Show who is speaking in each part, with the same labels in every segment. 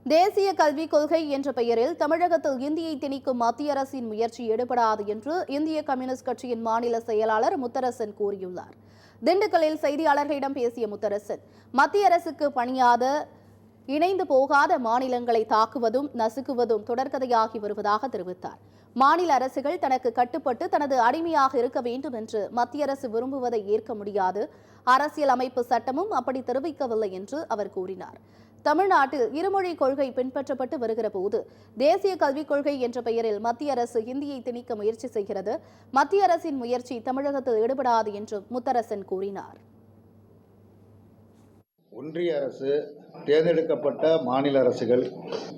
Speaker 1: தேசிய கல்விக் கொள்கை என்ற பெயரில் தமிழகத்தில் இந்தியை திணிக்கும் மத்திய அரசின் முயற்சி எடுபடாது என்று இந்திய கம்யூனிஸ்ட் கட்சியின் மாநில செயலாளர் முத்தரசன் கூறியுள்ளார். திண்டுக்கல்லில் செய்தியாளர்களிடம் பேசிய முத்தரசன், மத்திய அரசுக்கு பணியாத இணைந்து போகாத மாநிலங்களை தாக்குவதும் நசுக்குவதும் தொடர்கதையாகி வருவதாக தெரிவித்தார். மாநில அரசுகள் தனக்கு கட்டுப்பட்டு தனது அடிமையாக இருக்க வேண்டும் என்று மத்திய அரசு விரும்புவதை ஏற்க முடியாது. அரசியல் அமைப்பு சட்டமும் அப்படி தெரிவிக்கவில்லை என்று அவர் கூறினார். தமிழ்நாட்டில் இருமொழி கொள்கை பின்பற்றப்பட்டு வருகிற போது தேசிய கல்விக் கொள்கை என்ற பெயரில் மத்திய அரசு ஹிந்தியை திணிக்க முயற்சி செய்கிறது. மத்திய அரசின் முயற்சி தமிழகத்தில் ஈடுபடாது என்று முத்தரசன் கூறினார்.
Speaker 2: ஒன்றிய அரசு, தேர்ந்தெடுக்கப்பட்ட மாநில அரசுகள்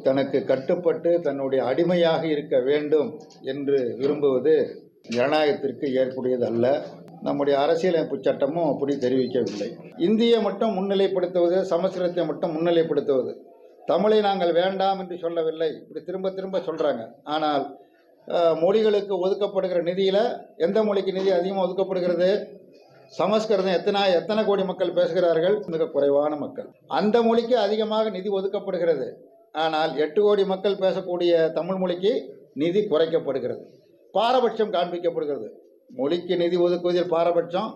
Speaker 2: தனக்கு கட்டுப்பட்டு தன்னுடைய அடிமையாக இருக்க வேண்டும் என்று விரும்புவது ஜனநாயகத்திற்கு ஏற்புடையது அல்ல. நம்முடைய அரசியலமைப்பு சட்டமும் அப்படி தெரிவிக்கவில்லை. இந்தியை மட்டும் முன்னிலைப்படுத்துவது, சமஸ்கிருதத்தை மட்டும் முன்னிலைப்படுத்துவது, தமிழை நாங்கள் வேண்டாம் என்று சொல்லவில்லை, இப்படி திரும்ப திரும்ப சொல்கிறாங்க. ஆனால் மொழிகளுக்கு ஒதுக்கப்படுகிற நிதியில் எந்த மொழிக்கு நிதி அதிகமாக ஒதுக்கப்படுகிறது? சமஸ்கிருதம் எத்தனை கோடி மக்கள் பேசுகிறார்கள்? மிக குறைவான மக்கள். அந்த மொழிக்கு அதிகமாக நிதி ஒதுக்கப்படுகிறது. ஆனால் 8 கோடி மக்கள் பேசக்கூடிய தமிழ் மொழிக்கு நிதி குறைக்கப்படுகிறது, பாரபட்சம் காண்பிக்கப்படுகிறது. மொழிக்கு நிதி ஒதுக்குவதில் பாரபட்சம்,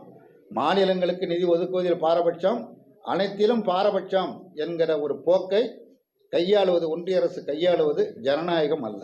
Speaker 2: மாநிலங்களுக்கு நிதி ஒதுக்குவதில் பாரபட்சம், அனைத்திலும் பாரபட்சம் என்கிற ஒரு போக்கை கையாளுவது ஒன்றிய அரசு கையாளுவது ஜனநாயகம் அல்ல.